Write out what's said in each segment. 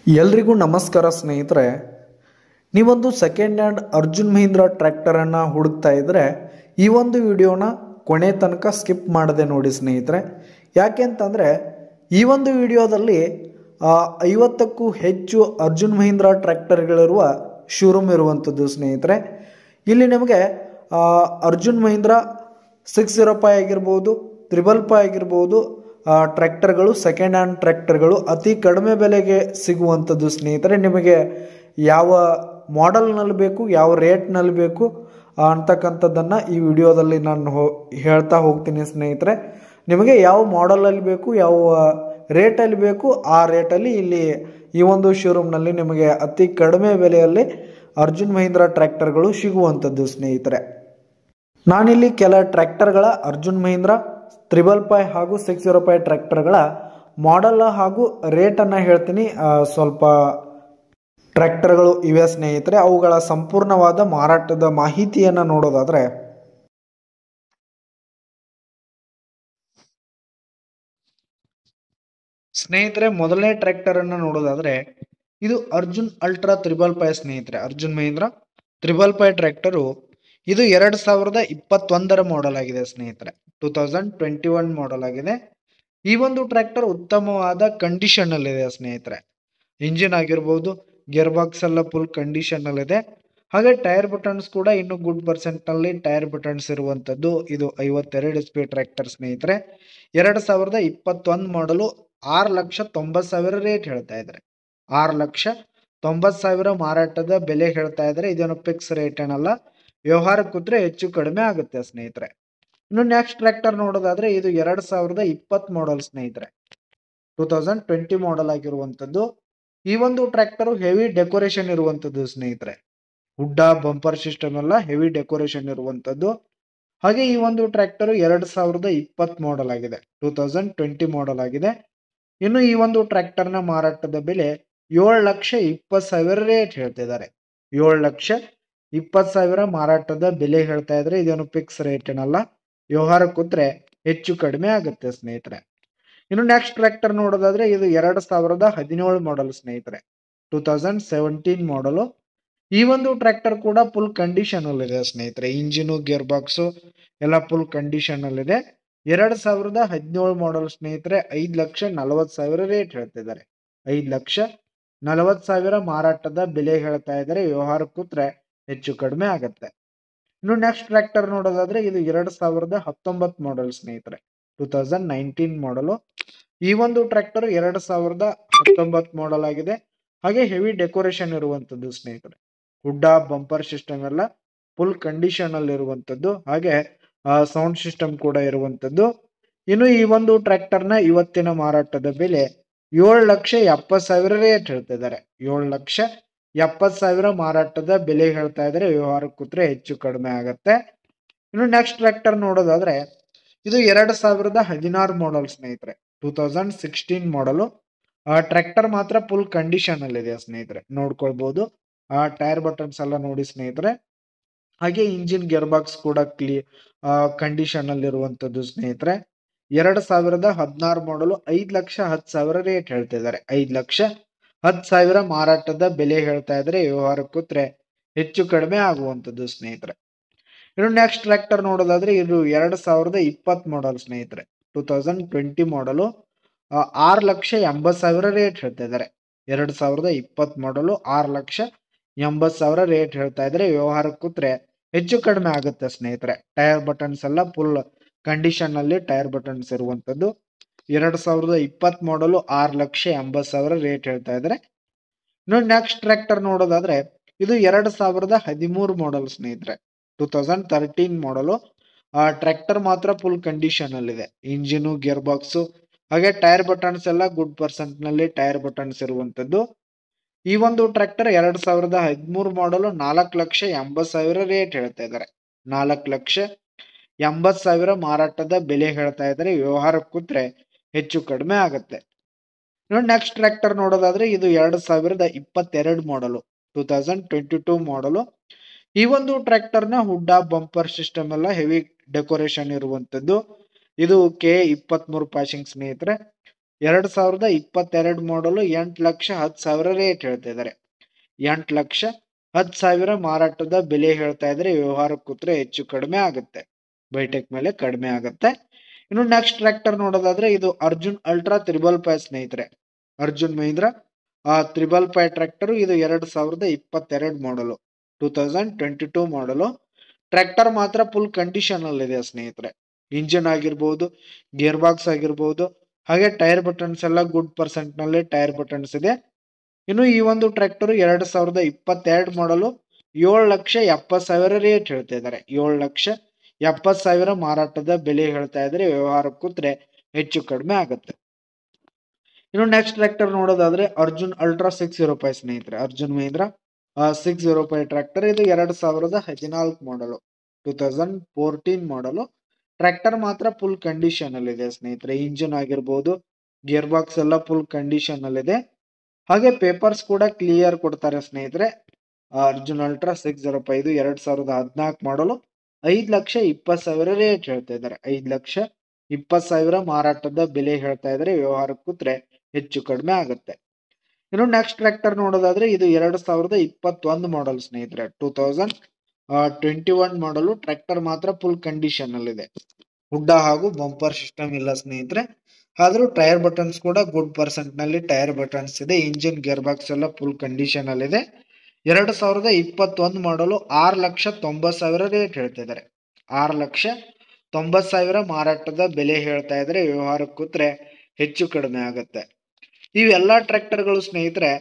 ಎಲ್ರಿಗೂ ನಮಸ್ಕಾರ ಸ್ನೇಹಿತರೆ. ನೀವೊಂದು ಸೆಕೆಂಡ್ ಹ್ಯಾಂಡ್ ಅರ್ಜುನ್ ಮಹೀಂದ್ರ ಟ್ರ್ಯಾಕ್ಟರನ್ನು ಹುಡುಕ್ತಾ ಇದ್ದರೆ ಈ ಒಂದು ವಿಡಿಯೋನ ಕೊನೆ ತನಕ ಸ್ಕಿಪ್ ಮಾಡದೆ ನೋಡಿ ಸ್ನೇಹಿತರೆ. ಯಾಕೆ ಅಂತಂದರೆ ಈ ಒಂದು ವಿಡಿಯೋದಲ್ಲಿ 50ಕ್ಕೂ ಹೆಚ್ಚು ಅರ್ಜುನ್ ಮಹೀಂದ್ರ ಟ್ರ್ಯಾಕ್ಟರ್ಗಳಿರುವ ಶೋರೂಮ್ ಇರುವಂಥದ್ದು ಸ್ನೇಹಿತರೆ. ಇಲ್ಲಿ ನಿಮಗೆ ಅರ್ಜುನ್ ಮಹೀಂದ್ರ 605 ಆಗಿರ್ಬೋದು, 555 ಆಗಿರ್ಬೋದು, ಟ್ರ್ಯಾಕ್ಟರ್ಗಳು ಸೆಕೆಂಡ್ ಹ್ಯಾಂಡ್ ಟ್ರ್ಯಾಕ್ಟರ್ಗಳು ಅತಿ ಕಡಿಮೆ ಬೆಲೆಗೆ ಸಿಗುವಂಥದ್ದು ಸ್ನೇಹಿತರೆ. ನಿಮಗೆ ಯಾವ ಮಾಡೆಲ್ನಲ್ಲಿ ಬೇಕು, ಯಾವ ರೇಟ್ನಲ್ಲಿ ಬೇಕು ಅಂತಕ್ಕಂಥದ್ದನ್ನು ಈ ವಿಡಿಯೋದಲ್ಲಿ ನಾನು ಹೇಳ್ತಾ ಹೋಗ್ತೀನಿ ಸ್ನೇಹಿತರೆ. ನಿಮಗೆ ಯಾವ ಮಾಡೆಲಲ್ಲಿ ಬೇಕು, ಯಾವ ರೇಟಲ್ಲಿ ಬೇಕು ಆ ರೇಟಲ್ಲಿ ಇಲ್ಲಿ ಈ ಒಂದು ಶೋರೂಮ್ನಲ್ಲಿ ನಿಮಗೆ ಅತಿ ಕಡಿಮೆ ಬೆಲೆಯಲ್ಲಿ ಅರ್ಜುನ್ ಮಹೀಂದ್ರ ಟ್ರ್ಯಾಕ್ಟರ್ಗಳು ಸಿಗುವಂಥದ್ದು ಸ್ನೇಹಿತರೆ. ನಾನಿಲ್ಲಿ ಕೆಲ ಟ್ರ್ಯಾಕ್ಟರ್ಗಳ ಅರ್ಜುನ್ ಮಹೀಂದ್ರ 555 ಹಾಗೂ 605 ಟ್ರ್ಯಾಕ್ಟರ್ಗಳ ಮಾಡೆಲ್ ಹಾಗೂ ರೇಟನ್ನು ಹೇಳ್ತೀನಿ. ಸ್ವಲ್ಪ ಟ್ರ್ಯಾಕ್ಟರ್ಗಳು ಇವೆ ಸ್ನೇಹಿತರೆ. ಅವುಗಳ ಸಂಪೂರ್ಣವಾದ ಮಾರಾಟದ ಮಾಹಿತಿಯನ್ನು ನೋಡೋದಾದರೆ ಸ್ನೇಹಿತರೆ, ಮೊದಲನೇ ಟ್ರ್ಯಾಕ್ಟರನ್ನು ನೋಡೋದಾದರೆ ಇದು ಅರ್ಜುನ್ ಅಲ್ಟ್ರಾ 555 ಸ್ನೇಹಿತರೆ. ಅರ್ಜುನ್ ಮಹೀಂದ್ರ 555 ಟ್ರ್ಯಾಕ್ಟರು ಇದು 2021 ಮಾಡೆಲ್ ಆಗಿದೆ ಸ್ನೇಹಿತರೆ. 2021 ಮಾಡೆಲ್ ಆಗಿದೆ. ಈ ಒಂದು ಟ್ರ್ಯಾಕ್ಟರ್ ಉತ್ತಮವಾದ ಕಂಡೀಷನ್ ಅಲ್ಲಿ ಇದೆ ಸ್ನೇಹಿತರೆ. ಇಂಜಿನ್ ಆಗಿರ್ಬೋದು, ಗೇರ್ ಬಾಕ್ಸ್ ಎಲ್ಲ ಫುಲ್ ಕಂಡೀಷನ್ ಅಲ್ಲಿ ಇದೆ. ಹಾಗೆ ಟೈರ್ ಬಟನ್ಸ್ ಕೂಡ ಇನ್ನು ಗುಡ್ ಪರ್ಸೆಂಟ್ ನಲ್ಲಿ ಟೈರ್ ಬಟನ್ಸ್ ಇರುವಂತದ್ದು. ಇದು 52 HP ಟ್ರ್ಯಾಕ್ಟರ್ ಸ್ನೇಹಿತರೆ. 2021 ಮಾಡಲು 6,90,000 ರೇಟ್ ಹೇಳ್ತಾ ಇದ್ದಾರೆ. 6,90,000 ಮಾರಾಟದ ಬೆಲೆ ಹೇಳ್ತಾ ಇದ್ದಾರೆ. ಇದೇನು ಫಿಕ್ಸ್ ರೇಟ್ ಏನಲ್ಲ, ವ್ಯವಹಾರ ಕೂತ್ರೆ ಹೆಚ್ಚು ಕಡಿಮೆ ಆಗುತ್ತೆ ಸ್ನೇಹಿತರೆ. ಇನ್ನು ನೆಕ್ಸ್ಟ್ ಟ್ರ್ಯಾಕ್ಟರ್ ನೋಡೋದಾದ್ರೆ ಇದು 2020 ಮಾಡೆಲ್ ಸ್ನೇಹಿತರೆ. 2020 ಮಾಡೆಲ್ ಆಗಿರುವಂತದ್ದು. ಈ ಒಂದು ಟ್ರ್ಯಾಕ್ಟರ್ ಹೆವಿ ಡೆಕೋರೇಷನ್ ಇರುವಂತದ್ದು ಸ್ನೇಹಿತರೆ. ಹುಡ್ಡ ಬಂಪರ್ ಸಿಸ್ಟಮ್ ಎಲ್ಲ ಹೆವಿ ಡೆಕೋರೇಷನ್ ಇರುವಂತದ್ದು. ಹಾಗೆ ಈ ಒಂದು ಟ್ರ್ಯಾಕ್ಟರ್ 2020 ಮಾಡೆಲ್ ಆಗಿದೆ. 2020 ಮಾಡೆಲ್ ಆಗಿದೆ. ಇನ್ನು ಈ ಒಂದು ಟ್ರ್ಯಾಕ್ಟರ್ನ ಮಾರಾಟದ ಬೆಲೆ 7,20,000 ರೇಟ್ ಹೇಳ್ತಿದ್ದಾರೆ. 7,20,000 ಮಾರಾಟದ ಬೆಲೆ ಹೇಳ್ತಾ ಇದ್ರೆ. ಇದೇನು ಫಿಕ್ಸ್ ರೇಟ್ ಏನಲ್ಲ, ವ್ಯವಹಾರ ಕೂತ್ರೆ ಹೆಚ್ಚು ಕಡಿಮೆ ಆಗುತ್ತೆ ಸ್ನೇಹಿತರೆ. ಇನ್ನು ನೆಕ್ಸ್ಟ್ ಟ್ರ್ಯಾಕ್ಟರ್ ನೋಡೋದಾದ್ರೆ ಇದು 2017 ಮಾಡೆಲ್ ಸ್ನೇಹಿತರೆ. 2017 ಮಾಡೆಲು. ಈ ಒಂದು ಟ್ರ್ಯಾಕ್ಟರ್ ಕೂಡ ಫುಲ್ ಕಂಡೀಷನ್ ಅಲ್ಲಿ ಇದೆ ಸ್ನೇಹಿತರೆ. ಇಂಜಿನು, ಗೇರ್ ಬಾಕ್ಸು ಎಲ್ಲ ಫುಲ್ ಕಂಡೀಷನ್ ಅಲ್ಲಿ ಇದೆ. 2017 ಮಾಡೆಲ್ ಸ್ನೇಹಿತರೆ. 5,40,000 ರೇಟ್ ಹೇಳ್ತಿದ್ದಾರೆ. 5,40,000 ಮಾರಾಟದ ಬೆಲೆ ಹೇಳ್ತಾ ಇದ್ದಾರೆ. ವ್ಯವಹಾರ ಕೂತ್ರೆ ಹೆಚ್ಚು ಕಡಿಮೆ ಆಗತ್ತೆ. ಇನ್ನು ನೆಕ್ಸ್ಟ್ ಟ್ರ್ಯಾಕ್ಟರ್ ನೋಡೋದಾದ್ರೆ ಇದು 2019 ಮಾಡೆಲ್ ಸ್ನೇಹಿತರೆ. 2019 ಮಾಡೆಲು. ಈ ಒಂದು ಟ್ರ್ಯಾಕ್ಟರ್ 2019 ಮಾಡೆಲ್ ಆಗಿದೆ. ಹಾಗೆ ಹೆವಿ ಡೆಕೋರೇಷನ್ ಇರುವಂತದ್ದು ಸ್ನೇಹಿತರೆ. ಹುಡ್ಡ ಬಂಪರ್ ಸಿಸ್ಟಮ್ ಎಲ್ಲ ಫುಲ್ ಕಂಡೀಷನ್ ಅಲ್ಲಿ ಇರುವಂತದ್ದು. ಹಾಗೆ ಸೌಂಡ್ ಸಿಸ್ಟಮ್ ಕೂಡ ಇರುವಂತದ್ದು. ಇನ್ನು ಈ ಒಂದು ಟ್ರ್ಯಾಕ್ಟರ್ನ ಇವತ್ತಿನ ಮಾರಾಟದ ಬೆಲೆ 7,70,000 ರೇಟ್ ಹೇಳ್ತಿದ್ದಾರೆ. 7,70,000 ಮಾರಾಟದ ಬೆಲೆ ಹೇಳ್ತಾ ಇದ್ದಾರೆ. ವ್ಯವಹಾರ ಕೂತ್ರೆ ಹೆಚ್ಚು ಕಡಿಮೆ ಆಗತ್ತೆ. ಇನ್ನು ನೆಕ್ಸ್ಟ್ ಟ್ರ್ಯಾಕ್ಟರ್ ನೋಡೋದಾದ್ರೆ ಇದು 2016 ಮಾಡೆಲ್ ಸ್ನೇಹಿತರೆ. 2016 ಮಾಡೆಲು. ಟ್ರ್ಯಾಕ್ಟರ್ ಮಾತ್ರ ಫುಲ್ ಕಂಡೀಷನ್ ಅಲ್ಲಿ ಇದೆ ಸ್ನೇಹಿತರೆ. ನೋಡ್ಕೊಳ್ಬಹುದು. ಟೈರ್ ಬಟನ್ಸ್ ಎಲ್ಲ ನೋಡಿ ಸ್ನೇಹಿತರೆ. ಹಾಗೆ ಇಂಜಿನ್, ಗೇರ್ ಬಾಕ್ಸ್ ಕೂಡ ಕಂಡೀಷನ್ ಅಲ್ಲಿ ಇರುವಂತದ್ದು ಸ್ನೇಹಿತರೆ. 2016 ಮಾಡಲು 5,10,000 ರೇಟ್ ಹೇಳ್ತಿದ್ದಾರೆ. 5,10,000 ಮಾರಾಟದ ಬೆಲೆ ಹೇಳ್ತಾ ಇದ್ರೆ. ವ್ಯವಹಾರ ಕೂತ್ರೆ ಹೆಚ್ಚು ಕಡಿಮೆ ಆಗುವಂತದ್ದು ಸ್ನೇಹಿತರೆ. ಇನ್ನು ನೆಕ್ಸ್ಟ್ ಟ್ರ್ಯಾಕ್ಟರ್ ನೋಡೋದಾದ್ರೆ ಇದು 2020 ಮಾಡೆಲ್ ಸ್ನೇಹಿತರೆ. 2020 ಮಾಡಲು 6,80,000 ರೇಟ್ ಹೇಳ್ತಾ ಇದ್ದಾರೆ. 2020 ಮಾಡಲು 6,80,000 ರೇಟ್ ಹೇಳ್ತಾ ಇದ್ರೆ. ವ್ಯವಹಾರ ಕೂತ್ರೆ ಹೆಚ್ಚು ಕಡಿಮೆ ಆಗುತ್ತೆ ಸ್ನೇಹಿತರೆ. ಟೈರ್ ಬಟನ್ಸ್ ಎಲ್ಲ ಫುಲ್ ಕಂಡೀಷನ್ ಅಲ್ಲಿ ಟೈರ್ ಬಟನ್ಸ್ ಇರುವಂತದ್ದು. 2020 ಮಾಡಲು 6,80,000 ರೇಟ್ ಹೇಳ್ತಾ ಇದ್ದಾರೆ. ಇನ್ನು ನೆಕ್ಸ್ಟ್ ಟ್ರ್ಯಾಕ್ಟರ್ ನೋಡೋದಾದ್ರೆ ಇದು 2013 ಮಾಡೆಲ್ ಸ್ನೇಹಿತರೆ. 2013 ಮಾಡಲು. ಟ್ರ್ಯಾಕ್ಟರ್ ಮಾತ್ರ ಫುಲ್ ಕಂಡೀಷನ್ ಅಲ್ಲಿ ಇದೆ. ಇಂಜಿನು, ಗೇರ್ ಬಾಕ್ಸು ಹಾಗೆ ಟೈರ್ ಬಟನ್ಸ್ ಎಲ್ಲ ಗುಡ್ ಪರ್ಸೆಂಟ್ ನಲ್ಲಿ ಟೈರ್ ಬಟನ್ಸ್ ಇರುವಂತದ್ದು. ಈ ಒಂದು ಟ್ರ್ಯಾಕ್ಟರ್ 2013 ಮಾಡಲು 4,80,000 ರೇಟ್ ಹೇಳ್ತಾ ಇದ್ದಾರೆ. 4,80,000 ಮಾರಾಟದ ಬೆಲೆ ಹೇಳ್ತಾ ಇದ್ದಾರೆ. ವ್ಯವಹಾರ ಕೂತ್ರೆ ಹೆಚ್ಚು ಕಡಿಮೆ ಆಗತ್ತೆ. ಇನ್ನು ನೆಕ್ಸ್ಟ್ ಟ್ರ್ಯಾಕ್ಟರ್ ನೋಡೋದಾದ್ರೆ ಇದು 2022 ಮಾಡಲು. 2022 ಮಾಡಲು. ಈ ಒಂದು ಟ್ರ್ಯಾಕ್ಟರ್ನ ಹುಡ್ಡ ಬಂಪರ್ ಸಿಸ್ಟಮ್ ಎಲ್ಲ ಹೆವಿ ಡೆಕೋರೇಷನ್ ಇರುವಂತದ್ದು. ಇದು K23 ಪಾಸಿಂಗ್ ಸ್ನೇಹಿತರೆ. 2022 ಮಾಡಲು 8,10,000 ರೇಟ್ ಹೇಳ್ತಾ ಇದ್ದಾರೆ. 8,10,000 ಮಾರಾಟದ ಬೆಲೆ ಹೇಳ್ತಾ ಇದ್ರೆ ವ್ಯವಹಾರ ಕೂತ್ರೆ ಹೆಚ್ಚು ಕಡಿಮೆ ಆಗುತ್ತೆ. ಬೈಟೆಕ್ ಮೇಲೆ ಕಡಿಮೆ ಆಗುತ್ತೆ. ಇನ್ನು ನೆಕ್ಸ್ಟ್ ಟ್ರ್ಯಾಕ್ಟರ್ ನೋಡೋದಾದ್ರೆ ಇದು ಅರ್ಜುನ್ ಅಲ್ಟ್ರಾ 555 ಸ್ನೇಹಿತರೆ. Arjun Mahindra triple five tractor. ಇದು 2022 ಮಾಡಲು 2022 ಮಾಡಲು. ಟ್ರ್ಯಾಕ್ಟರ್ ಮಾತ್ರ ಫುಲ್ ಕಂಡೀಷನ್ ಅಲ್ಲಿ ಇದೆ ಸ್ನೇಹಿತರೆ. ಇಂಜಿನ್ ಆಗಿರ್ಬೋದು, ಗೇರ್ ಬಾಕ್ಸ್ ಆಗಿರ್ಬೋದು, ಹಾಗೆ ಟೈರ್ ಬಟನ್ಸ್ ಎಲ್ಲ ಗುಡ್ ಪರ್ಸೆಂಟ್ ನಲ್ಲಿ ಟೈರ್ ಬಟನ್ಸ್ ಇದೆ. ಇನ್ನು ಈ ಒಂದು ಟ್ರ್ಯಾಕ್ಟರ್ 2022 ಮಾಡಲು 7,70,000 ರೇಟ್ ಹೇಳ್ತಾ ಇದ್ದಾರೆ. 7,70,000 ಮಾರಾಟದ ಬೆಲೆ ಹೇಳ್ತಾ ಇದ್ರೆ ವ್ಯವಹಾರ ಕೂತ್ರೆ ಹೆಚ್ಚು ಕಡಿಮೆ ಆಗುತ್ತೆ. ಇನ್ನು ನೆಕ್ಸ್ಟ್ ಟ್ರ್ಯಾಕ್ಟರ್ ನೋಡೋದಾದ್ರೆ ಅರ್ಜುನ್ ಅಲ್ಟ್ರಾ 605 ಸ್ನೇಹಿತರೆ. ಅರ್ಜುನ್ ಮಹೀಂದ್ರ 605 ಟ್ರ್ಯಾಕ್ಟರ್. ಇದು 2014 ಮಾಡಲು 2014 ಮಾಡಲು. ಟ್ರ್ಯಾಕ್ಟರ್ ಮಾತ್ರ ಫುಲ್ ಕಂಡೀಷನ್ ಅಲ್ಲಿ ಇದೆ ಸ್ನೇಹಿತರೆ. ಇಂಜಿನ್ ಆಗಿರ್ಬೋದು, ಗೇರ್ ಬಾಕ್ಸ್ ಎಲ್ಲ ಫುಲ್ ಕಂಡೀಷನ್ ಅಲ್ಲಿ ಇದೆ. ಹಾಗೆ ಪೇಪರ್ಸ್ ಕೂಡ ಕ್ಲಿಯರ್ ಕೊಡ್ತಾರೆ ಸ್ನೇಹಿತರೆ. ಅರ್ಜುನ್ ಅಲ್ಟ್ರಾ 605 2014 ಮಾಡಲು 5,20,000 ರೇಟ್ ಹೇಳ್ತಾ ಇದ್ದಾರೆ. 5,20,000 ಮಾರಾಟದ ಬೆಲೆ ಹೇಳ್ತಾ ಇದ್ದಾರೆ. ವ್ಯವಹಾರ ಕೂತ್ರೆ ಹೆಚ್ಚು ಕಡಿಮೆ ಆಗುತ್ತೆ. ಇನ್ನು ನೆಕ್ಸ್ಟ್ ಟ್ರ್ಯಾಕ್ಟರ್ ನೋಡೋದಾದ್ರೆ ಇದು 2021 ಮಾಡಲ್ ಸ್ನೇಹಿತರೆ. 2021 ಮಾಡಲು. ಟ್ರ್ಯಾಕ್ಟರ್ ಮಾತ್ರ ಫುಲ್ ಕಂಡೀಷನ್ ಅಲ್ಲಿ ಇದೆ. ಹುಡ್ಡ ಹಾಗೂ ಬಂಪರ್ ಸಿಸ್ಟಮ್ ಇಲ್ಲ ಸ್ನೇಹಿತರೆ. ಆದ್ರೂ ಟೈರ್ ಬಟನ್ಸ್ ಕೂಡ ಗುಡ್ ಪರ್ಸೆಂಟ್ ನಲ್ಲಿ ಟೈರ್ ಬಟನ್ಸ್ ಇದೆ. ಇಂಜಿನ್ ಗೇರ್ ಬಾಕ್ಸ್ ಎಲ್ಲ ಫುಲ್ ಕಂಡೀಷನ್ ಅಲ್ಲಿ ಇದೆ. 2021 ಮಾಡಲು 6,90,000 ರೇಟ್ ಹೇಳ್ತಾ ಇದ್ದಾರೆ. 6,90,000 ಮಾರಾಟದ ಬೆಲೆ ಹೇಳ್ತಾ ಇದ್ರೆ ವ್ಯವಹಾರ ಕೂತ್ರೆ ಹೆಚ್ಚು ಕಡಿಮೆ ಆಗುತ್ತೆ. ಇವೆಲ್ಲಾ ಟ್ರ್ಯಾಕ್ಟರ್ಗಳು ಸ್ನೇಹಿತರೆ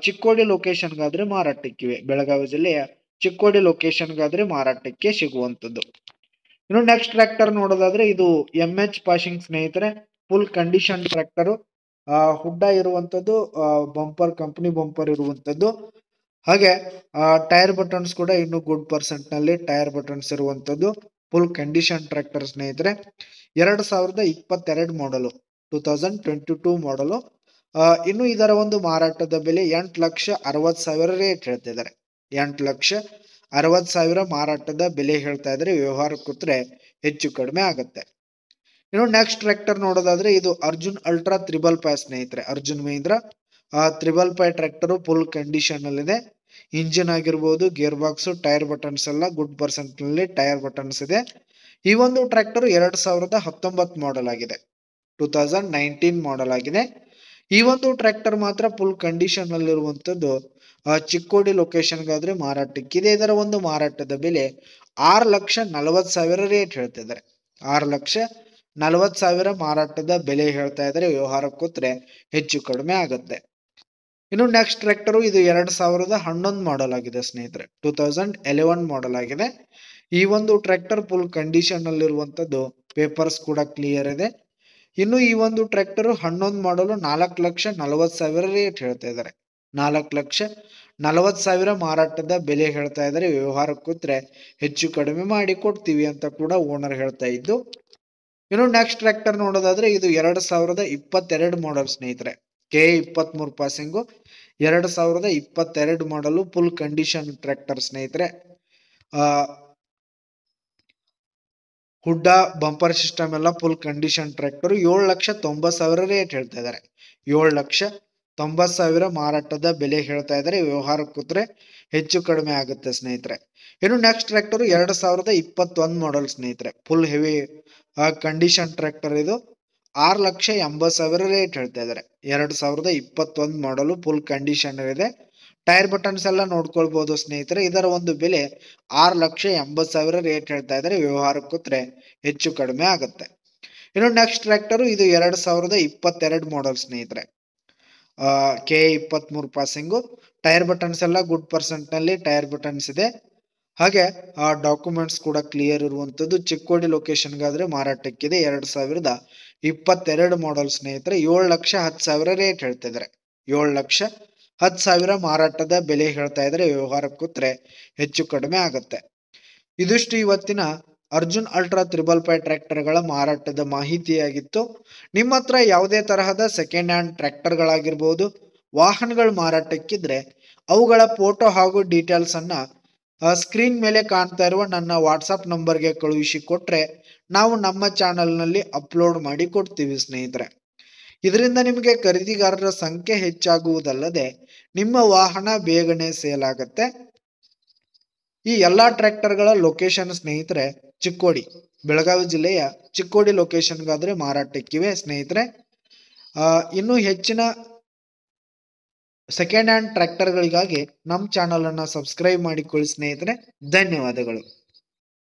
ಚಿಕ್ಕೋಡಿ ಲೊಕೇಶನ್ಗಾದ್ರೆ ಮಾರಾಟಕ್ಕಿವೆ. ಬೆಳಗಾವಿ ಜಿಲ್ಲೆಯ ಚಿಕ್ಕೋಡಿ ಲೊಕೇಶನ್ಗಾದ್ರೆ ಮಾರಾಟಕ್ಕೆ ಸಿಗುವಂತದ್ದು. ಇನ್ನು ನೆಕ್ಸ್ಟ್ ಟ್ರ್ಯಾಕ್ಟರ್ ನೋಡೋದಾದ್ರೆ ಇದು MH ಪಾಸಿಂಗ್ ಸ್ನೇಹಿತರೆ. Full condition tractor. ಹುಡ್ಡ ಇರುವಂತದ್ದು, ಬಂಪರ್ ಕಂಪನಿ ಬಂಪರ್ ಇರುವಂತದ್ದು. ಹಾಗೆ ಟೈರ್ ಬಟನ್ಸ್ ಕೂಡ ಇನ್ನು ಗುಡ್ ಪರ್ಸೆಂಟ್ ನಲ್ಲಿ ಟೈರ್ ಬಟನ್ಸ್ ಇರುವಂತದ್ದು. ಫುಲ್ ಕಂಡೀಷನ್ ಟ್ರ್ಯಾಕ್ಟರ್ ಸ್ನೇಹಿತರೆ. 2022 ಮಾಡಲು 2022 ಮಾಡಲು. ಇನ್ನು ಇದರ ಒಂದು ಮಾರಾಟದ ಬೆಲೆ 8,60,000 ರೇಟ್ ಹೇಳ್ತಿದ್ದಾರೆ. 8,60,000 ಮಾರಾಟದ ಬೆಲೆ ಹೇಳ್ತಾ ಇದ್ರೆ ವ್ಯವಹಾರ ಕೂತ್ರೆ ಹೆಚ್ಚು ಕಡಿಮೆ ಆಗುತ್ತೆ. ಇನ್ನು ನೆಕ್ಸ್ಟ್ ಟ್ರ್ಯಾಕ್ಟರ್ ನೋಡೋದಾದ್ರೆ ಇದು ಅರ್ಜುನ್ ಅಲ್ಟ್ರಾ 555 ಸ್ನೇಹಿತರೆ. Arjun Mahindra 555 tractor full condition ಅಲ್ಲಿ ಇದೆ. ಇಂಜಿನ್ ಆಗಿರ್ಬೋದು, ಗೇರ್ ಬಾಕ್ಸ್, ಟೈರ್ ಬಟನ್ಸ್ ಎಲ್ಲ ಗುಡ್ ಪರ್ಸೆಂಟ್ ನಲ್ಲಿ ಟೈರ್ ಬಟನ್ಸ್ ಇದೆ. ಈ ಒಂದು ಟ್ರ್ಯಾಕ್ಟರ್ 2019 ಮಾಡಲ್ ಆಗಿದೆ. 2019 ಮಾಡಲ್ ಆಗಿದೆ. ಈ ಒಂದು ಟ್ರ್ಯಾಕ್ಟರ್ ಮಾತ್ರ ಫುಲ್ ಕಂಡೀಷನ್ ಅಲ್ಲಿರುವಂತದ್ದು. ಚಿಕ್ಕೋಡಿ ಲೊಕೇಶನ್ಗಾದ್ರೆ ಮಾರಾಟಕ್ಕಿದೆ. ಇದರ ಒಂದು ಮಾರಾಟದ ಬೆಲೆ 6,40,000 ರೇಟ್ ಹೇಳ್ತಿದ್ದಾರೆ. 6,40,000 ಮಾರಾಟದ ಬೆಲೆ ಹೇಳ್ತಾ ಇದ್ದಾರೆ. ವ್ಯವಹಾರ ಕೂತ್ರೆ ಹೆಚ್ಚು ಕಡಿಮೆ ಆಗುತ್ತೆ. ಇನ್ನು ನೆಕ್ಸ್ಟ್ ಟ್ರ್ಯಾಕ್ಟರ್ ಇದು 2011 ಮಾಡಲ್ ಆಗಿದೆ ಸ್ನೇಹಿತರೆ. 2011 ಮಾಡಲ್ ಆಗಿದೆ. ಈ ಒಂದು ಟ್ರ್ಯಾಕ್ಟರ್ ಫುಲ್ ಕಂಡೀಷನ್ ಅಲ್ಲಿರುವಂತದ್ದು. ಪೇಪರ್ಸ್ ಕೂಡ ಕ್ಲಿಯರ್ ಇದೆ. ಇನ್ನು ಈ ಒಂದು ಟ್ರ್ಯಾಕ್ಟರ್ 11 ಮಾಡಲು 4,40,000 ರೇಟ್ ಹೇಳ್ತಾ ಇದ್ದಾರೆ. 4,40,000 ಮಾರಾಟದ ಬೆಲೆ ಹೇಳ್ತಾ ಇದ್ದಾರೆ. ವ್ಯವಹಾರ ಕೂತ್ರೆ ಹೆಚ್ಚು ಕಡಿಮೆ ಮಾಡಿ ಕೊಡ್ತೀವಿ ಅಂತ ಕೂಡ ಓನರ್ ಹೇಳ್ತಾ ಇದ್ದು. ಇನ್ನು ನೆಕ್ಸ್ಟ್ ಟ್ರ್ಯಾಕ್ಟರ್ ನೋಡೋದಾದ್ರೆ ಇದು 2022 ಮಾಡಲ್ ಸ್ನೇಹಿತರೆ. K23 passing. 2022 ಮಾಡಲು ಫುಲ್ ಕಂಡೀಷನ್ ಟ್ರ್ಯಾಕ್ಟರ್ ಸ್ನೇಹಿತರೆ. ಹುಡ್ಡ ಬಂಪರ್ ಸಿಸ್ಟಮ್ ಎಲ್ಲ ಫುಲ್ ಕಂಡೀಷನ್ ಟ್ರ್ಯಾಕ್ಟರ್. 7,90,000 ರೇಟ್ ಹೇಳ್ತಾ ಇದ್ದಾರೆ. 7,90,000 ಮಾರಾಟದ ಬೆಲೆ ಹೇಳ್ತಾ ಇದ್ದಾರೆ. ವ್ಯವಹಾರ ಕೂತ್ರೆ ಹೆಚ್ಚು ಕಡಿಮೆ ಆಗುತ್ತೆ ಸ್ನೇಹಿತರೆ. ಇನ್ನು ನೆಕ್ಸ್ಟ್ ಟ್ರ್ಯಾಕ್ಟರ್ 2021 ಮಾಡಲ್ ಸ್ನೇಹಿತರೆ. ಫುಲ್ ಹೆವಿ ಕಂಡೀಷನ್ ಟ್ರ್ಯಾಕ್ಟರ್ ಇದು. 6,80,000 ರೇಟ್ ಹೇಳ್ತಾ ಇದ್ದಾರೆ. 2021 ಮಾಡಲು ಫುಲ್ ಕಂಡೀಷನ್ ಇದೆ. ಟೈರ್ ಬಟನ್ಸ್ ಎಲ್ಲ ನೋಡ್ಕೊಳ್ಬಹುದು ಸ್ನೇಹಿತರೆ. ಇದರ ಒಂದು ಬೆಲೆ 6,80,000 ರೇಟ್ ಹೇಳ್ತಾ ಇದ್ದಾರೆ. ವ್ಯವಹಾರ ಕೂತ್ರೆ ಹೆಚ್ಚು ಕಡಿಮೆ ಆಗುತ್ತೆ. ಇನ್ನು ನೆಕ್ಸ್ಟ್ ಟ್ರ್ಯಾಕ್ಟರ್ ಇದು 2022 ಮಾಡಲ್ ಸ್ನೇಹಿತರೆ. K23 passing. ಟೈರ್ ಬಟನ್ಸ್ ಎಲ್ಲ ಗುಡ್ ಪರ್ಸೆಂಟ್ ನಲ್ಲಿ ಟೈರ್ ಬಟನ್ಸ್ ಇದೆ. ಹಾಗೆ ಡಾಕ್ಯುಮೆಂಟ್ಸ್ ಕೂಡ ಕ್ಲಿಯರ್ ಇರುವಂತದ್ದು. ಚಿಕ್ಕೋಡಿ ಲೊಕೇಶನ್ಗಾದ್ರೆ ಮಾರಾಟಕ್ಕಿದೆ. 2022 ಮಾಡಲ್ ಸ್ನೇಹಿತರೆ. 7,10,000 ರೇಟ್ ಹೇಳ್ತಾ ಇದ್ದಾರೆ. 7,10,000 ಮಾರಾಟದ ಬೆಲೆ ಹೇಳ್ತಾ ಇದ್ದಾರೆ. ವ್ಯವಹಾರ ಕೂತ್ರೆ ಹೆಚ್ಚು ಕಡಿಮೆ ಆಗುತ್ತೆ. ಇದಿಷ್ಟು ಇವತ್ತಿನ ಅರ್ಜುನ್ ಅಲ್ಟ್ರಾ 555 ಟ್ರ್ಯಾಕ್ಟರ್ಗಳ ಮಾರಾಟದ ಮಾಹಿತಿಯಾಗಿತ್ತು. ನಿಮ್ಮ ಹತ್ರ ಯಾವುದೇ ತರಹದ ಸೆಕೆಂಡ್ ಹ್ಯಾಂಡ್ ಟ್ರ್ಯಾಕ್ಟರ್ಗಳಾಗಿರ್ಬೋದು, ವಾಹನಗಳು ಮಾರಾಟಕ್ಕಿದ್ರೆ ಅವುಗಳ ಫೋಟೋ ಹಾಗೂ ಡೀಟೇಲ್ಸ್ ಅನ್ನ ಸ್ಕ್ರೀನ್ ಮೇಲೆ ಕಾಣ್ತಾ ಇರುವ ನನ್ನ ವಾಟ್ಸಪ್ ನಂಬರ್ಗೆ ಕಳುಹಿಸಿ ಕೊಟ್ರೆ ನಾವು ನಮ್ಮ ಚಾನಲ್ನಲ್ಲಿ ಅಪ್ಲೋಡ್ ಮಾಡಿ ಕೊಡ್ತೀವಿ ಸ್ನೇಹಿತರೆ. ಇದರಿಂದ ನಿಮಗೆ ಖರೀದಿಗಾರರ ಸಂಖ್ಯೆ ಹೆಚ್ಚಾಗುವುದಲ್ಲದೆ ನಿಮ್ಮ ವಾಹನ ಬೇಗನೆ ಸೇಲ್ ಆಗುತ್ತೆ. ಈ ಎಲ್ಲಾ ಟ್ರ್ಯಾಕ್ಟರ್ಗಳ ಲೊಕೇಶನ್ ಸ್ನೇಹಿತರೆ ಚಿಕ್ಕೋಡಿ, ಬೆಳಗಾವಿ ಜಿಲ್ಲೆಯ ಚಿಕ್ಕೋಡಿ ಲೊಕೇಶನ್ಗಾದ್ರೆ ಮಾರಾಟಕ್ಕಿವೆ ಸ್ನೇಹಿತರೆ. ಇನ್ನೂ ಹೆಚ್ಚಿನ ಸೆಕೆಂಡ್ ಹ್ಯಾಂಡ್ ಟ್ರ್ಯಾಕ್ಟರ್ಗಳಿಗಾಗಿ ನಮ್ಮ ಚಾನಲ್ ಅನ್ನ ಸಬ್ಸ್ಕ್ರೈಬ್ ಮಾಡಿಕೊಳ್ಳಿ ಸ್ನೇಹಿತರೆ. ಧನ್ಯವಾದಗಳು.